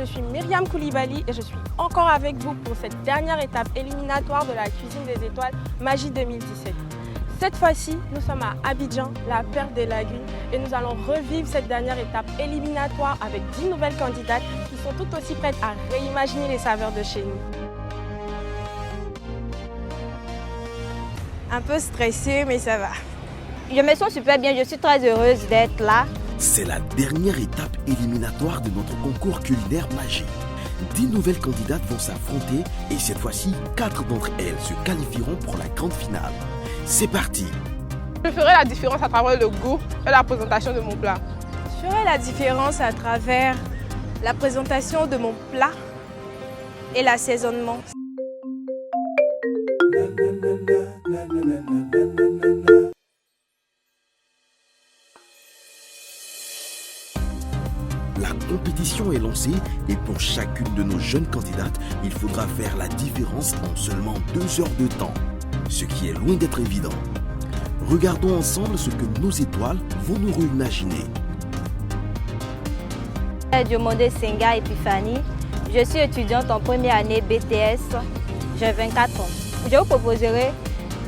je suis Myriam Koulibaly et je suis encore avec vous pour cette dernière étape éliminatoire de la cuisine des étoiles Magie 2017. Cette fois-ci, nous sommes à Abidjan, la perle des lagunes, et nous allons revivre cette dernière étape éliminatoire avec 10 nouvelles candidates qui sont toutes aussi prêtes à réimaginer les saveurs de chez nous. Un peu stressée, mais ça va. Je me sens super bien, je suis très heureuse d'être là. C'est la dernière étape éliminatoire de notre concours culinaire Magie. 10 nouvelles candidates vont s'affronter et cette fois-ci, 4 d'entre elles se qualifieront pour la grande finale. C'est parti! Je ferai la différence à travers le goût et la présentation de mon plat. Je ferai la différence à travers la présentation de mon plat et l'assaisonnement. La compétition est lancée et pour chacune de nos jeunes candidates, il faudra faire la différence en seulement 2 heures de temps, ce qui est loin d'être évident. Regardons ensemble ce que nos étoiles vont nous réimaginer. Diomode Senga Epiphanie, je suis étudiante en première année BTS, j'ai 24 ans. Je vous proposerai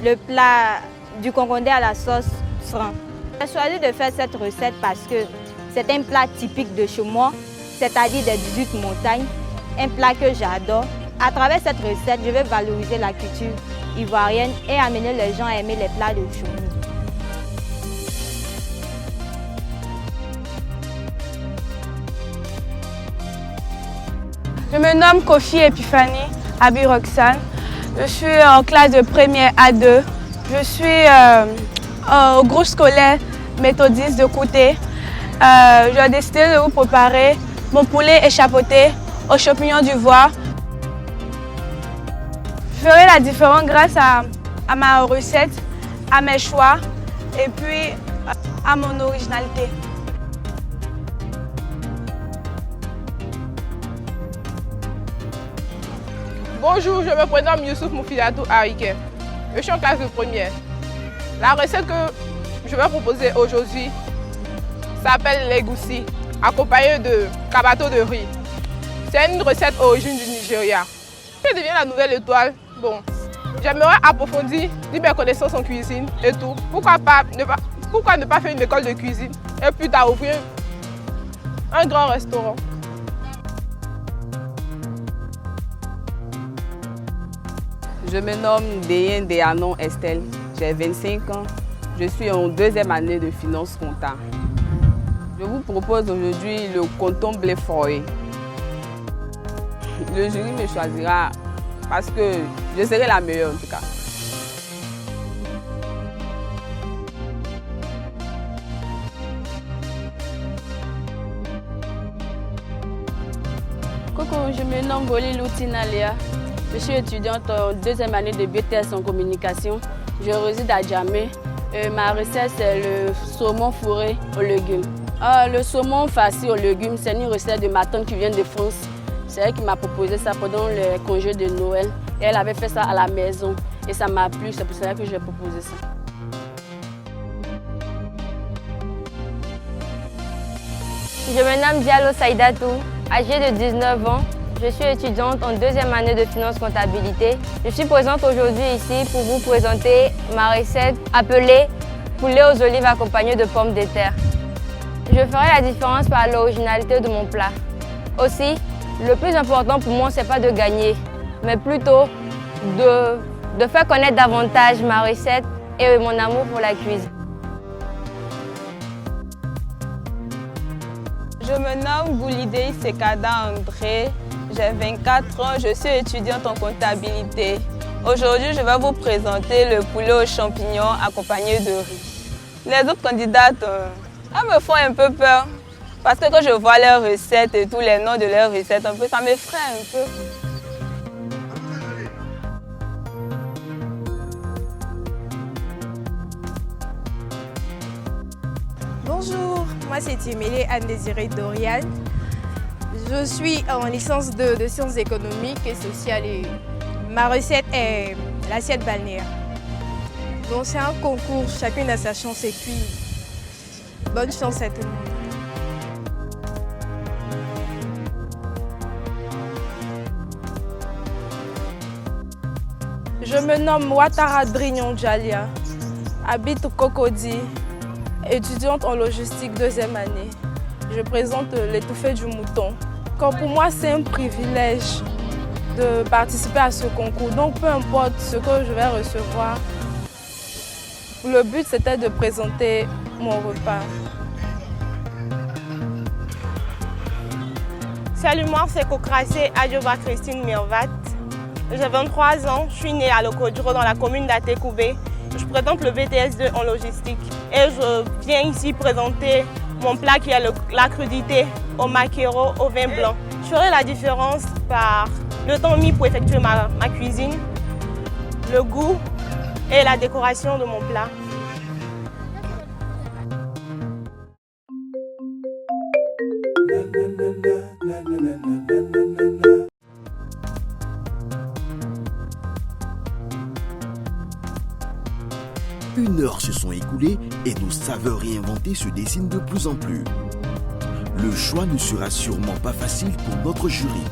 le plat du concombre à la sauce serin. J'ai choisi de faire cette recette parce que c'est un plat typique de chez moi, c'est-à-dire des 18 montagnes, un plat que j'adore. À travers cette recette, je vais valoriser la culture ivoirienne et amener les gens à aimer les plats de chez nous. Je me nomme Kofi Epiphanie Abi Roxane. Je suis en classe de première A2. Je suis au groupe scolaire méthodiste de Kouté. J'ai décidé de vous préparer mon poulet échapoté aux champignons d'ivoire. Je ferai la différence grâce à ma recette, à mes choix et puis à mon originalité. Bonjour, je me prénomme Youssouf Moufidatou Ariké. Je suis en classe de première. La recette que je vais proposer aujourd'hui s'appelle l'égoussi, accompagné de kabato de riz. C'est une recette origine du Nigeria. Je deviens la nouvelle étoile. Bon, j'aimerais approfondir mes connaissances en cuisine et tout. Pourquoi ne pas faire une école de cuisine et plus tard ouvrir un grand restaurant. Je me nomme Deyen Deyanon Estelle, j'ai 25 ans. Je suis en 2e année de finance comptable. Je vous propose aujourd'hui le coton blé foyé. Le jury me choisira parce que je serai la meilleure en tout cas. Coucou, je me nomme Boli Loutina Léa. Je suis étudiante en 2e année de BTS en communication. Je réside à Djamé. Ma recette, c'est le saumon fourré aux légumes. Le saumon farci aux légumes, c'est une recette de ma tante qui vient de France. C'est elle qui m'a proposé ça pendant les congés de Noël. Et elle avait fait ça à la maison. Et ça m'a plu, c'est pour cela que j'ai proposé ça. Je me nomme Diallo Saïdatou, âgée de 19 ans. Je suis étudiante en 2e année de finance comptabilité. Je suis présente aujourd'hui ici pour vous présenter ma recette appelée poulet aux olives accompagné de pommes de terre. Je ferai la différence par l'originalité de mon plat. Aussi, le plus important pour moi, ce n'est pas de gagner, mais plutôt de faire connaître davantage ma recette et mon amour pour la cuisine. Je me nomme Boulidei Sekada André, j'ai 24 ans, je suis étudiante en comptabilité. Aujourd'hui, je vais vous présenter le poulet aux champignons accompagné de riz. Les autres candidates, elles me font un peu peur parce que quand je vois leurs recettes et tous les noms de leurs recettes, ça m'effraie un peu. Bonjour, moi c'est Timélie Anne-Désirée Dorian. Je suis en licence de sciences économiques et sociales et ma recette est l'assiette balnéaire. Donc c'est un concours, chacune a sa chance et puis bonne chance à tout le monde. Je me nomme Ouattara Drignon Djalia, habite au Cocody, étudiante en logistique 2e année. Je présente l'étouffée du mouton. Comme pour moi, c'est un privilège de participer à ce concours. Donc peu importe ce que je vais recevoir, le but c'était de présenter mon repas. Salut, moi c'est Kokrasé Adjoba Christine Mirvat. J'ai 23 ans, je suis née à Lokodro dans la commune d'Atekoubé. Je présente le BTS2 en logistique et je viens ici présenter mon plat qui est la crudité au maquereau au vin blanc. Je ferai la différence par le temps mis pour effectuer ma cuisine, le goût et la décoration de mon plat. Une heure se sont écoulées et nos saveurs réinventées se dessinent de plus en plus. Le choix ne sera sûrement pas facile pour notre jury.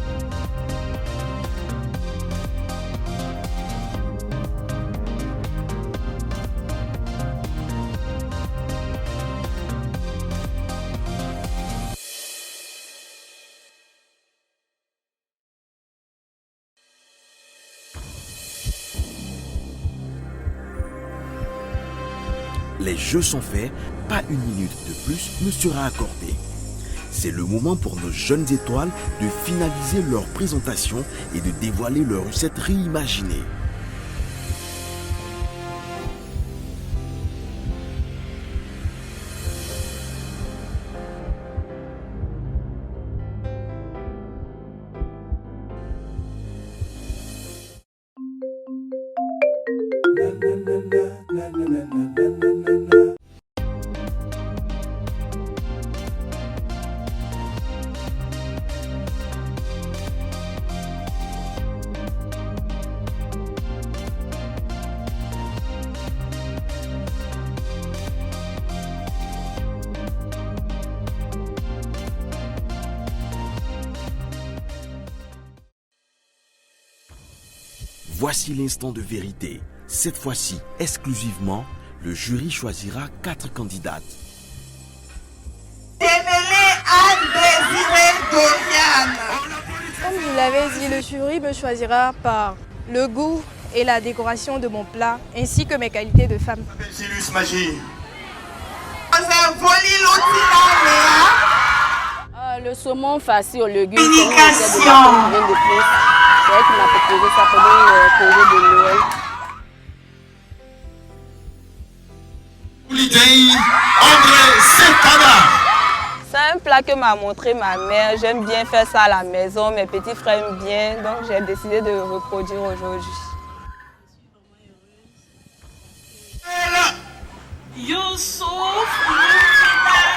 Les jeux sont faits, pas une minute de plus ne sera accordée. C'est le moment pour nos jeunes étoiles de finaliser leur présentation et de dévoiler leur recette réimaginée. Voici l'instant de vérité. Cette fois-ci, exclusivement, le jury choisira 4 candidates. Comme je l'avais dit, le jury me choisira par le goût et la décoration de mon plat, ainsi que mes qualités de femme. Le saumon farci aux légumes, c'est vrai qu'il m'a proposé ça pendant le projet de Noël. C'est un plat que m'a montré ma mère. J'aime bien faire ça à la maison. Mes petits frères aiment bien, donc j'ai décidé de reproduire aujourd'hui.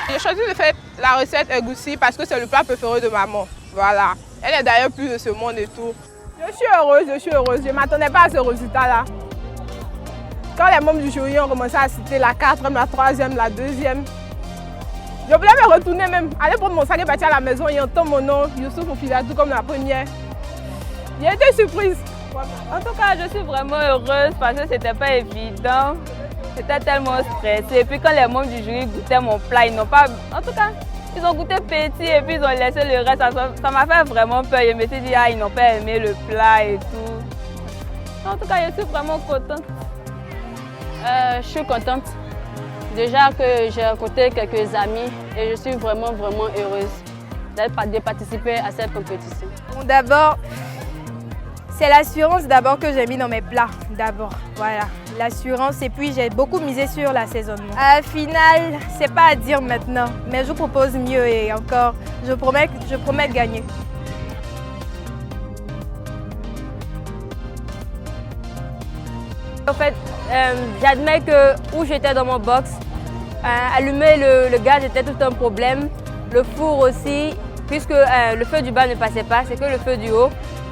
J'ai choisi de faire la recette egoussi parce que c'est le plat préféré de maman. Voilà. Elle est d'ailleurs plus de ce monde et tout. Je suis heureuse, Je ne m'attendais pas à ce résultat-là. Quand les membres du jury ont commencé à citer la 4e, la 3e, la 2e, je voulais me retourner même, aller prendre mon sac et partir à la maison et entendre mon nom, Youssouf Moufidadou, comme la première. J'ai été surprise. En tout cas, je suis vraiment heureuse parce que c'était pas évident. J'étais tellement stressée. Et puis quand les membres du jury goûtaient mon plat, ils n'ont pas... En tout cas, ils ont goûté petit et puis ils ont laissé le reste. Ça m'a fait vraiment peur. Je me suis dit, ils n'ont pas aimé le plat et tout. En tout cas, je suis vraiment contente. Je suis contente. Déjà que j'ai rencontré quelques amis et je suis vraiment heureuse de participer à cette compétition. Bon, d'abord, c'est l'assurance d'abord que j'ai mis dans mes plats. D'abord, voilà, l'assurance et puis j'ai beaucoup misé sur l'assaisonnement. À la finale, c'est pas à dire maintenant, mais je vous propose mieux et encore, je promets de gagner. En fait, j'admets que où j'étais dans mon box, allumer le gaz était tout un problème. Le four aussi, puisque le feu du bas ne passait pas, c'est que le feu du haut.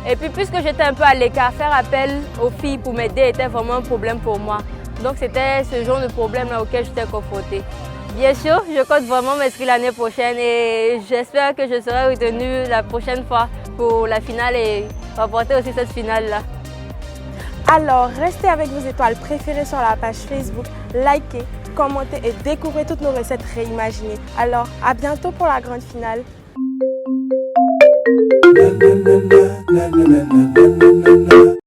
Et puis puisque j'étais un peu à l'écart, faire appel aux filles pour m'aider était vraiment un problème pour moi. Donc c'était ce genre de problème-là auquel j'étais confrontée. Bien sûr, je compte vraiment m'inscrire l'année prochaine et j'espère que je serai retenue la prochaine fois pour la finale et remporter aussi cette finale-là. Alors, restez avec vos étoiles préférées sur la page Facebook, likez, commentez et découvrez toutes nos recettes réimaginées. Alors, à bientôt pour la grande finale.